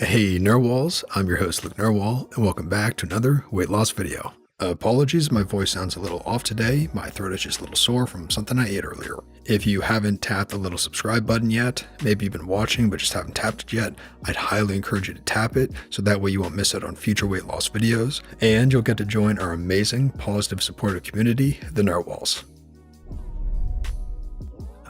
Hey Narwhals, I'm your host Luke Narwhal, and welcome back to another weight loss video. Apologies, my voice sounds a little off today. My throat is just a little sore from something I ate earlier. If you haven't tapped the little subscribe button yet, maybe you've been watching but just haven't tapped it yet, I'd highly encourage you to tap it so that way you won't miss out on future weight loss videos, and you'll get to join our amazing, positive, supportive community, the Narwhals.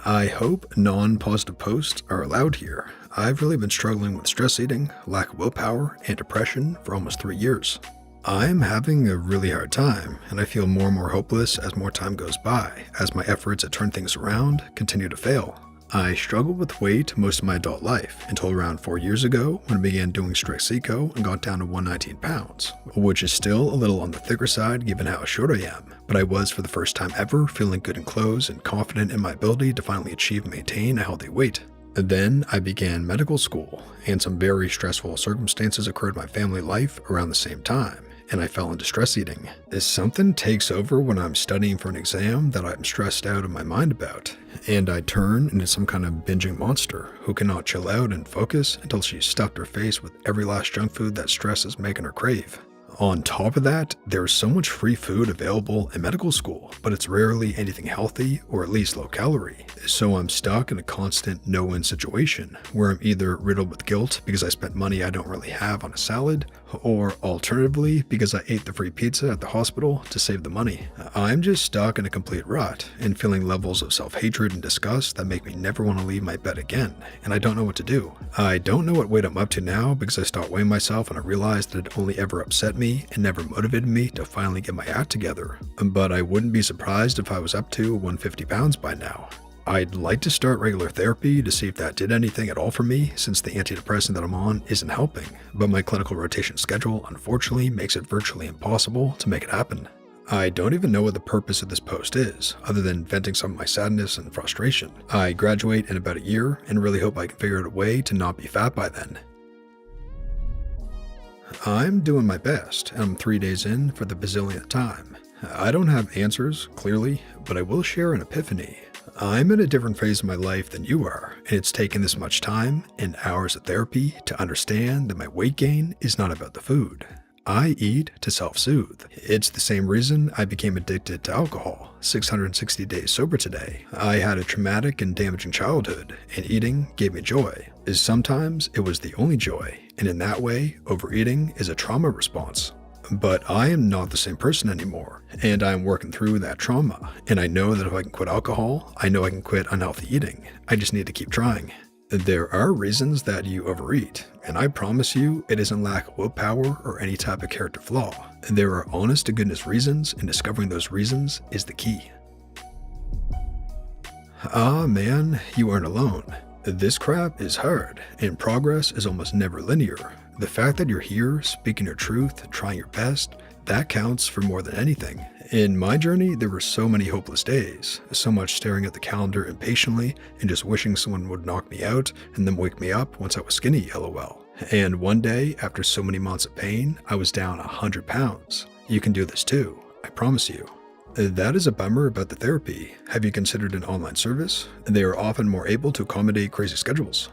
I hope non-positive posts are allowed here. I've really been struggling with stress eating, lack of willpower, and depression for almost 3 years. I'm having a really hard time, and I feel more and more hopeless as more time goes by, as my efforts to turn things around continue to fail. I struggled with weight most of my adult life, until around 4 years ago when I began doing strict Seco and got down to 119 pounds, which is still a little on the thicker side given how short I am, but I was for the first time ever feeling good in clothes and confident in my ability to finally achieve and maintain a healthy weight. Then I began medical school, and some very stressful circumstances occurred in my family life around the same time, and I fell into stress eating. Something takes over when I'm studying for an exam that I'm stressed out of my mind about, and I turn into some kind of binging monster who cannot chill out and focus until she's stuffed her face with every last junk food that stress is making her crave. On top of that, there's so much free food available in medical school, but it's rarely anything healthy or at least low calorie. So I'm stuck in a constant no-win situation where I'm either riddled with guilt because I spent money I don't really have on a salad, or alternatively because I ate the free pizza at the hospital to save the money. I'm just stuck in a complete rut and feeling levels of self-hatred and disgust that make me never want to leave my bed again, and I don't know what to do. I don't know what weight I'm up to now because I stopped weighing myself and I realized that it only ever upset me and never motivated me to finally get my act together. But I wouldn't be surprised if I was up to 150 pounds by now. I'd like to start regular therapy to see if that did anything at all for me, since the antidepressant that I'm on isn't helping, but my clinical rotation schedule unfortunately makes it virtually impossible to make it happen. I don't even know what the purpose of this post is, other than venting some of my sadness and frustration. I graduate in about a year and really hope I can figure out a way to not be fat by then. I'm doing my best, and I'm 3 days in for the bazillionth time. I don't have answers, clearly, but I will share an epiphany. I'm in a different phase of my life than you are, and it's taken this much time and hours of therapy to understand that my weight gain is not about the food. I eat to self-soothe. It's the same reason I became addicted to alcohol, 660 days sober today. I had a traumatic and damaging childhood, and eating gave me joy. Sometimes it was the only joy, and in that way, overeating is a trauma response. But I am not the same person anymore, and I am working through that trauma, and I know that if I can quit alcohol, I know I can quit unhealthy eating. I just need to keep trying. There are reasons that you overeat, and I promise you it isn't lack of willpower or any type of character flaw. There are honest to goodness reasons, and discovering those reasons is the key. Ah man, you aren't alone. This crap is hard, and progress is almost never linear. The fact that you're here, speaking your truth, trying your best, that counts for more than anything. In my journey, there were so many hopeless days, so much staring at the calendar impatiently and just wishing someone would knock me out and then wake me up once I was skinny, lol. And one day, after so many months of pain, I was down 100 pounds. You can do this too, I promise you. That is a bummer about the therapy. Have you considered an online service? They are often more able to accommodate crazy schedules.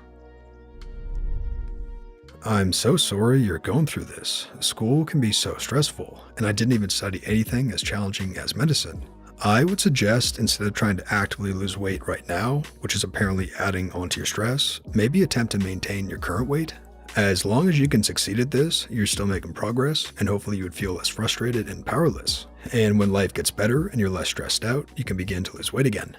I'm so sorry you're going through this. School can be so stressful, and I didn't even study anything as challenging as medicine. I would suggest, instead of trying to actively lose weight right now, which is apparently adding onto your stress, maybe attempt to maintain your current weight. As long as you can succeed at this, you're still making progress, and hopefully you would feel less frustrated and powerless. And when life gets better and you're less stressed out, you can begin to lose weight again.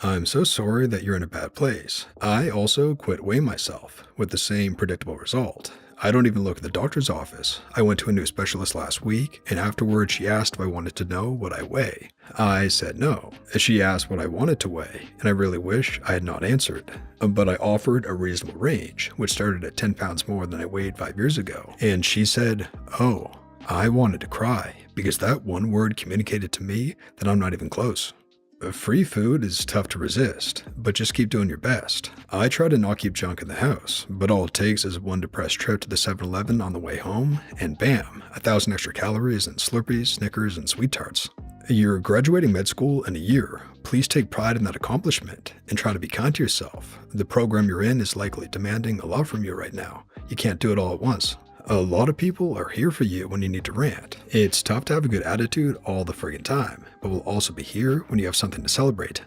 I'm so sorry that you're in a bad place. I also quit weighing myself, with the same predictable result. I don't even look at the doctor's office. I went to a new specialist last week, and afterwards she asked if I wanted to know what I weigh. I said no. She asked what I wanted to weigh, and I really wish I had not answered. But I offered a reasonable range, which started at 10 pounds more than I weighed 5 years ago. And she said, "Oh." I wanted to cry, because that one word communicated to me that I'm not even close. Free food is tough to resist, but just keep doing your best. I try to not keep junk in the house, but all it takes is one depressed trip to the 7-Eleven on the way home, and bam, 1,000 extra calories and Slurpees, Snickers, and Sweet Tarts. You're graduating med school in a year. Please take pride in that accomplishment and try to be kind to yourself. The program you're in is likely demanding a lot from you right now. You can't do it all at once. A lot of people are here for you when you need to rant. It's tough to have a good attitude all the friggin' time, but we'll also be here when you have something to celebrate.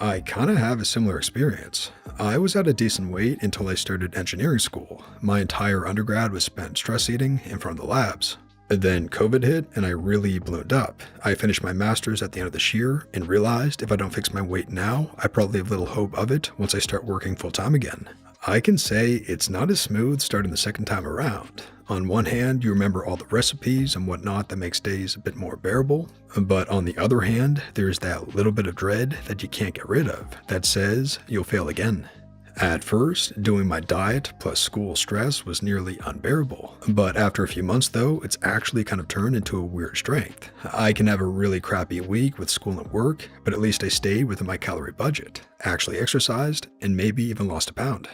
I kinda have a similar experience. I was at a decent weight until I started engineering school. My entire undergrad was spent stress eating in front of the labs. Then COVID hit and I really ballooned up. I finished my master's at the end of this year and realized if I don't fix my weight now, I probably have little hope of it once I start working full time again. I can say it's not as smooth starting the second time around. On one hand, you remember all the recipes and whatnot that makes days a bit more bearable, but on the other hand, there's that little bit of dread that you can't get rid of that says you'll fail again. At first, doing my diet plus school stress was nearly unbearable, but after a few months though, it's actually kind of turned into a weird strength. I can have a really crappy week with school and work, but at least I stayed within my calorie budget, actually exercised, and maybe even lost a pound.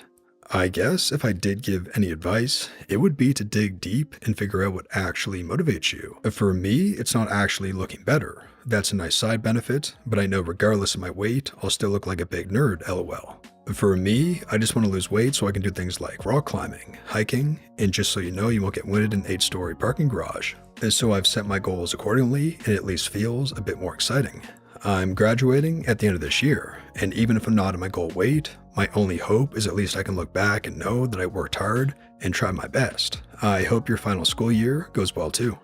I guess if I did give any advice, it would be to dig deep and figure out what actually motivates you. For me, it's not actually looking better. That's a nice side benefit, but I know regardless of my weight, I'll still look like a big nerd, lol. For me, I just want to lose weight so I can do things like rock climbing, hiking, and just so you know, you won't get winded in an 8-story parking garage. And so I've set my goals accordingly, and it at least feels a bit more exciting. I'm graduating at the end of this year, and even if I'm not at my goal weight, my only hope is at least I can look back and know that I worked hard and tried my best. I hope your final school year goes well too.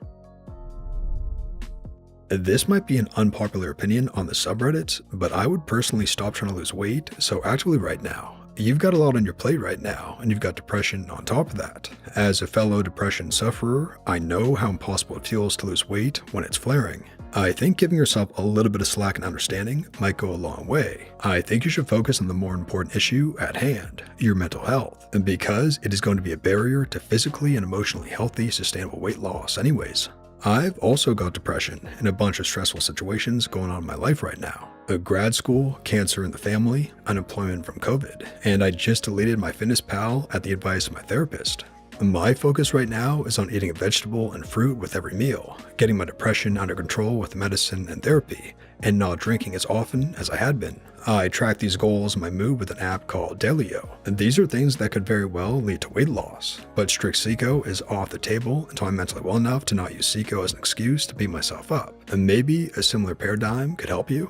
This might be an unpopular opinion on the subreddit, but I would personally stop trying to lose weight so actively right now. You've got a lot on your plate right now, and you've got depression on top of that. As a fellow depression sufferer, I know how impossible it feels to lose weight when it's flaring. I think giving yourself a little bit of slack and understanding might go a long way. I think you should focus on the more important issue at hand, your mental health, because it is going to be a barrier to physically and emotionally healthy, sustainable weight loss anyways. I've also got depression and a bunch of stressful situations going on in my life right now. A grad school, cancer in the family, unemployment from COVID, and I just deleted my Fitness Pal at the advice of my therapist. My focus right now is on eating a vegetable and fruit with every meal, getting my depression under control with medicine and therapy, and not drinking as often as I had been. I track these goals and my mood with an app called Delio, and these are things that could very well lead to weight loss, but strict Seco is off the table until I'm mentally well enough to not use Seco as an excuse to beat myself up, and maybe a similar paradigm could help you.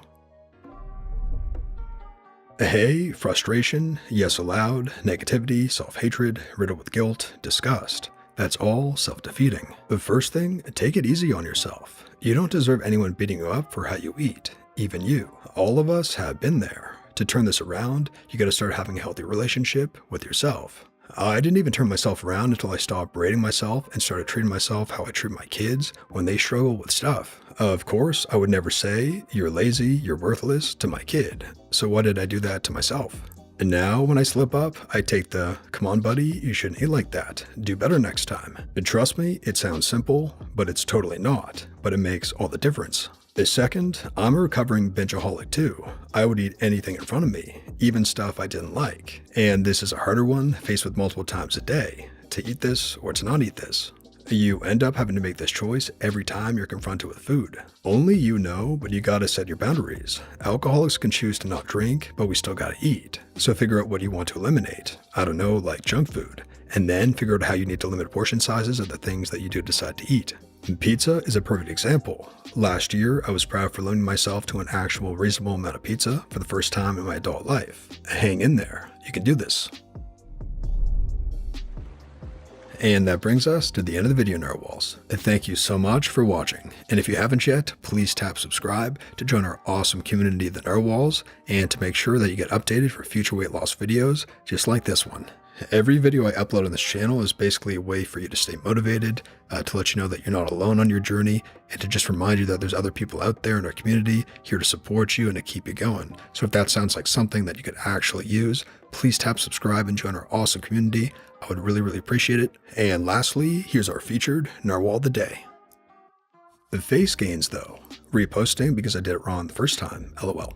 Hey, frustration, yes aloud, negativity, self-hatred, riddled with guilt, disgust. That's all self-defeating. The first thing, take it easy on yourself. You don't deserve anyone beating you up for how you eat, even you. All of us have been there. To turn this around, you gotta start having a healthy relationship with yourself. I didn't even turn myself around until I stopped berating myself and started treating myself how I treat my kids when they struggle with stuff. Of course, I would never say, "You're lazy, you're worthless," to my kid. So why did I do that to myself? And now when I slip up, I take the, "Come on buddy, you shouldn't eat like that. Do better next time." And trust me, it sounds simple, but it's totally not. But it makes all the difference. The second, I'm a recovering bingeaholic too. I would eat anything in front of me, even stuff I didn't like. And this is a harder one, faced with multiple times a day, to eat this or to not eat this. You end up having to make this choice every time you're confronted with food. Only you know, but you gotta set your boundaries. Alcoholics can choose to not drink, but we still gotta eat. So figure out what you want to eliminate. I don't know, like junk food. And then figure out how you need to limit portion sizes of the things that you do decide to eat. Pizza is a perfect example. Last year, I was proud for limiting myself to an actual reasonable amount of pizza for the first time in my adult life. Hang in there, you can do this. And that brings us to the end of the video, Narwhals. Thank you so much for watching, and if you haven't yet, please tap subscribe to join our awesome community, the Narwhals, and to make sure that you get updated for future weight loss videos just like this one. Every video I upload on this channel is basically a way for you to stay motivated, to let you know that you're not alone on your journey, and to just remind you that there's other people out there in our community here to support you and to keep you going. So if that sounds like something that you could actually use, please tap subscribe and join our awesome community. I would really appreciate it. And lastly, here's our featured Narwhal of the day. The face gains though. Reposting because I did it wrong the first time, lol.